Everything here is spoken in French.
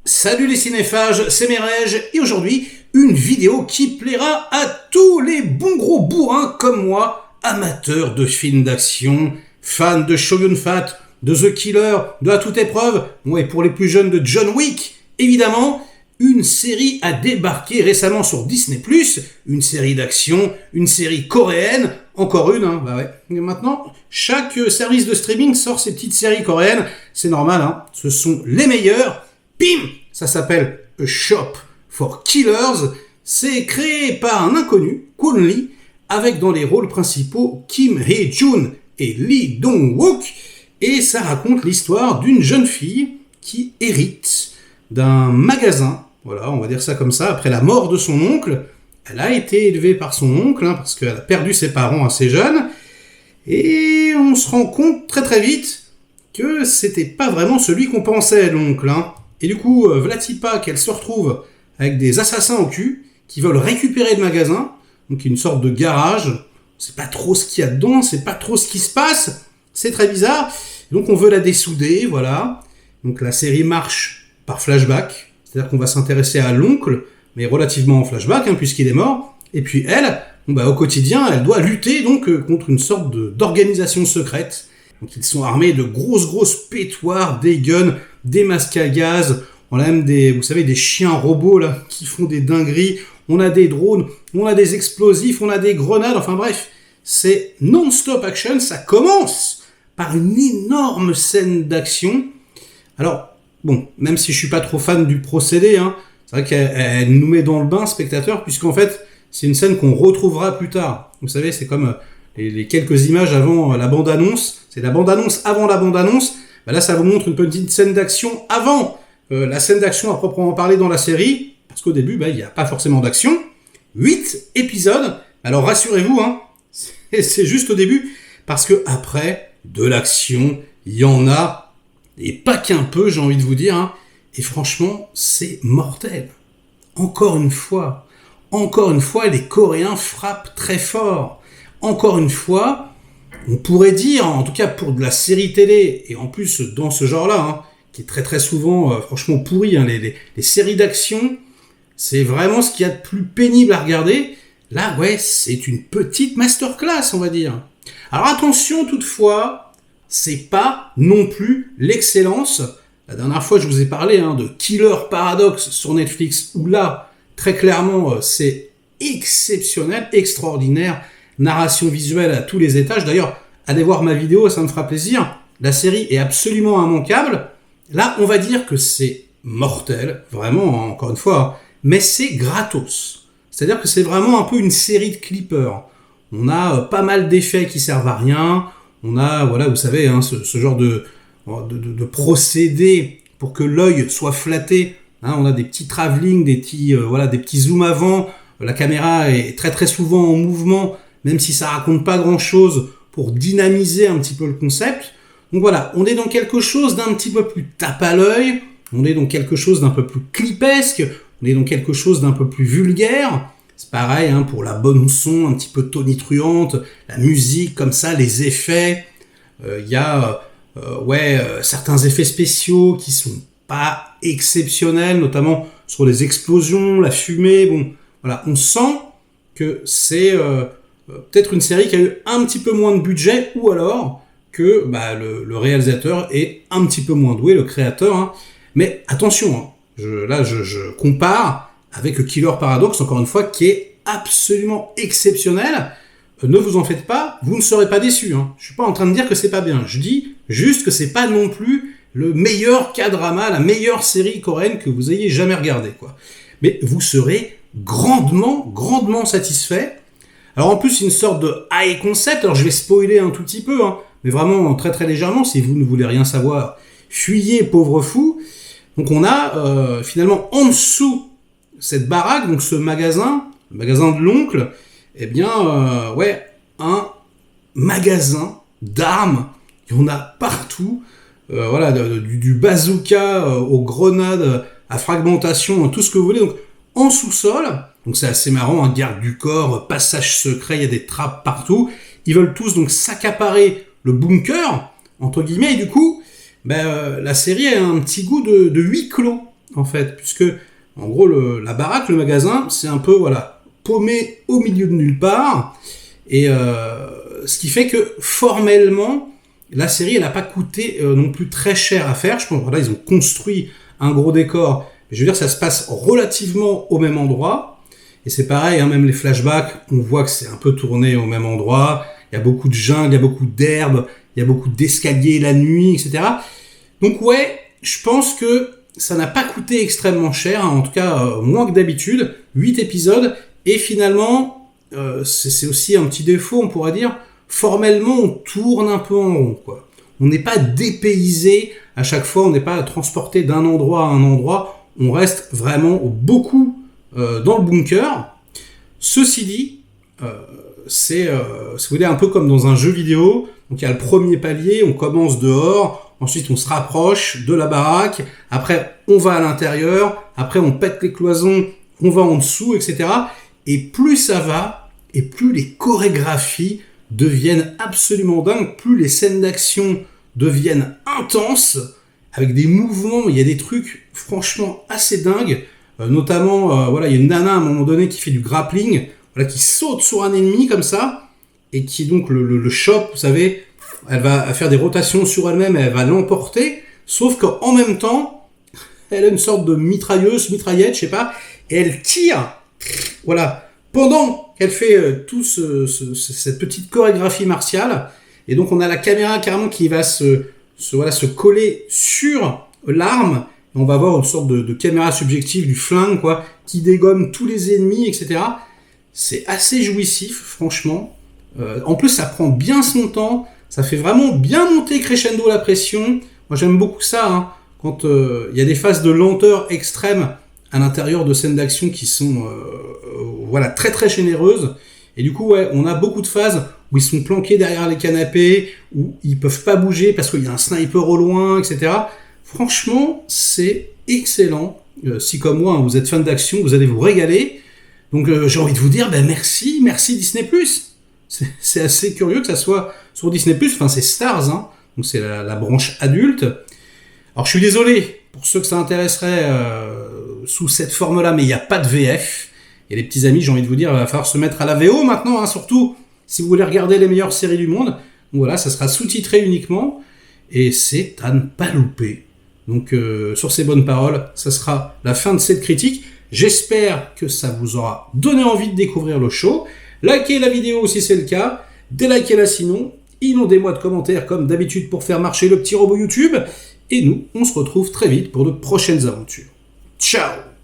Salut les cinéphages, c'est Merege, et aujourd'hui, une vidéo qui plaira à tous les bons gros bourrins comme moi, amateurs de films d'action, fans de Shogun Fat, de The Killer, de À toute épreuve, et pour les plus jeunes de John Wick, évidemment. Une série a débarqué récemment sur Disney+, une série d'action, une série coréenne, encore une, bah ouais. Et maintenant, chaque service de streaming sort ses petites séries coréennes, c'est normal, ce sont les meilleurs. Bim, ça s'appelle A Shop for Killers, c'est créé par un inconnu, Kwon Lee, avec dans les rôles principaux Kim Hee-jun et Lee Dong-wook, et ça raconte l'histoire d'une jeune fille qui hérite d'un magasin. Voilà, on va dire ça comme ça. Après la mort de son oncle, elle a été élevée par son oncle, parce qu'elle a perdu ses parents assez jeunes. Et on se rend compte très très vite que c'était pas vraiment celui qu'on pensait, l'oncle. Et du coup, v'là-t-il pas qu'elle se retrouve avec des assassins au cul qui veulent récupérer le magasin. Donc une sorte de garage. On sait pas trop ce qu'il y a dedans, on sait pas trop ce qui se passe. C'est très bizarre. Donc on veut la dessouder, voilà. Donc la série marche par flashback. C'est-à-dire qu'on va s'intéresser à l'oncle, mais relativement en flashback, puisqu'il est mort. Et puis elle, au quotidien, elle doit lutter donc contre une sorte d'organisation secrète. Donc ils sont armés de grosses pétoires, des guns, des masques à gaz. On a même des chiens robots là qui font des dingueries. On a des drones, on a des explosifs, on a des grenades. Enfin bref, c'est non-stop action. Ça commence par une énorme scène d'action. Alors, bon, même si je suis pas trop fan du procédé, c'est vrai qu'elle nous met dans le bain, spectateur, puisqu'en fait, c'est une scène qu'on retrouvera plus tard. Vous savez, c'est comme les quelques images avant la bande-annonce. C'est la bande-annonce avant la bande-annonce. Là, ça vous montre une petite scène d'action avant la scène d'action à proprement parler dans la série, parce qu'au début, il n'y a pas forcément d'action. 8 épisodes. Alors, rassurez-vous, c'est juste au début, parce que après, de l'action, il y en a. Et pas qu'un peu, j'ai envie de vous dire. Et franchement, c'est mortel. Encore une fois, les Coréens frappent très fort. Encore une fois, on pourrait dire, en tout cas pour de la série télé, et en plus dans ce genre-là, qui est très très souvent franchement pourri, les séries d'action, c'est vraiment ce qu'il y a de plus pénible à regarder. Là, ouais, c'est une petite masterclass, on va dire. Alors attention toutefois, c'est pas non plus l'excellence. La dernière fois, je vous ai parlé de Killer Paradox sur Netflix, où là, très clairement, c'est exceptionnel, extraordinaire, narration visuelle à tous les étages. D'ailleurs, allez voir ma vidéo, ça me fera plaisir. La série est absolument immanquable. Là, on va dire que c'est mortel, vraiment, encore une fois, mais c'est gratos. C'est-à-dire que c'est vraiment un peu une série de clippers. On a pas mal d'effets qui servent à rien. On a, vous savez, ce genre de procédé pour que l'œil soit flatté. On a des petits travelling, des petits zooms avant. La caméra est très très souvent en mouvement, même si ça raconte pas grand-chose, pour dynamiser un petit peu le concept. Donc voilà, on est dans quelque chose d'un petit peu plus tape à l'œil. On est dans quelque chose d'un peu plus clipesque. On est dans quelque chose d'un peu plus vulgaire. C'est pareil pour la bande son un petit peu tonitruante, la musique comme ça, les effets. Il y a certains effets spéciaux qui sont pas exceptionnels, notamment sur les explosions, la fumée. Bon, voilà, on sent que c'est peut-être une série qui a eu un petit peu moins de budget, ou alors que le réalisateur est un petit peu moins doué, le créateur. Mais attention, je compare avec Killer Paradox, encore une fois, qui est absolument exceptionnel. Ne vous en faites pas, vous ne serez pas déçus. Je suis pas en train de dire que c'est pas bien. Je dis juste que c'est pas non plus le meilleur K-drama, la meilleure série coréenne que vous ayez jamais regardée, quoi. Mais vous serez grandement satisfait. Alors en plus, une sorte de high concept. Alors je vais spoiler un tout petit peu, mais vraiment très très légèrement. Si vous ne voulez rien savoir, fuyez, pauvre fou. Donc on a finalement en dessous cette baraque, donc ce magasin, le magasin de l'oncle, un magasin d'armes. Il y en a partout. Du bazooka aux grenades à fragmentation, tout ce que vous voulez. Donc en sous-sol, donc c'est assez marrant, garde du corps, passage secret, il y a des trappes partout. Ils veulent tous donc s'accaparer le bunker, entre guillemets, et du coup, la série a un petit goût de huis clos. en fait, puisque, en gros, la baraque, le magasin, c'est un peu, voilà, paumé au milieu de nulle part, et ce qui fait que, formellement, la série, elle n'a pas coûté non plus très cher à faire. Je pense, voilà, ils ont construit un gros décor. Mais je veux dire, ça se passe relativement au même endroit. Et c'est pareil, hein, même les flashbacks, on voit que c'est un peu tourné au même endroit. Il y a beaucoup de jungle, il y a beaucoup d'herbes, il y a beaucoup d'escaliers la nuit, etc. Donc ouais, je pense que ça n'a pas coûté extrêmement cher, hein, en tout cas moins que d'habitude. 8 épisodes. Et finalement, c'est aussi un petit défaut, on pourrait dire. Formellement, on tourne un peu en rond, quoi. On n'est pas dépaysé à chaque fois, on n'est pas transporté d'un endroit à un endroit. On reste vraiment beaucoup dans le bunker. Ceci dit, c'est si vous voulez, un peu comme dans un jeu vidéo. Donc il y a le premier palier, on commence dehors, ensuite on se rapproche de la baraque, après on va à l'intérieur, après on pète les cloisons, on va en dessous, etc. Et plus ça va, et plus les chorégraphies deviennent absolument dingues, plus les scènes d'action deviennent intenses, avec des mouvements, il y a des trucs franchement assez dingues, notamment, voilà, il y a une nana à un moment donné qui fait du grappling, voilà, qui saute sur un ennemi comme ça, et qui donc le chope, vous savez, elle va faire des rotations sur elle-même, et elle va l'emporter, sauf qu'en même temps, elle a une sorte de mitraillette, je sais pas, et elle tire, voilà, pendant qu'elle fait cette petite chorégraphie martiale, et donc on a la caméra carrément qui va se coller sur l'arme, et on va avoir une sorte de caméra subjective du flingue, quoi, qui dégomme tous les ennemis, etc. C'est assez jouissif, franchement. En plus, ça prend bien son temps, ça fait vraiment bien monter crescendo la pression. Moi, j'aime beaucoup ça, hein, quand y a des phases de lenteur extrême à l'intérieur de scènes d'action qui sont voilà, très très généreuses. Et du coup, ouais, on a beaucoup de phases où ils sont planqués derrière les canapés, où ils peuvent pas bouger parce qu'il y a un sniper au loin, etc. Franchement, c'est excellent. Si comme moi, hein, vous êtes fan d'action, vous allez vous régaler. Donc j'ai envie de vous dire, merci Disney+. C'est assez curieux que ça soit sur Disney+. Enfin, c'est Stars, hein. Donc c'est la branche adulte. Alors je suis désolé pour ceux que ça intéresserait sous cette forme-là, mais il n'y a pas de VF. Et les petits amis, j'ai envie de vous dire, il va falloir se mettre à la VO maintenant, hein, surtout si vous voulez regarder les meilleures séries du monde. Donc voilà, ça sera sous-titré uniquement, et c'est à ne pas louper. Donc sur ces bonnes paroles, ça sera la fin de cette critique. J'espère que ça vous aura donné envie de découvrir le show. Likez la vidéo si c'est le cas, délikez-la sinon, inondez-moi de commentaires comme d'habitude pour faire marcher le petit robot YouTube, et nous, on se retrouve très vite pour de prochaines aventures. Ciao!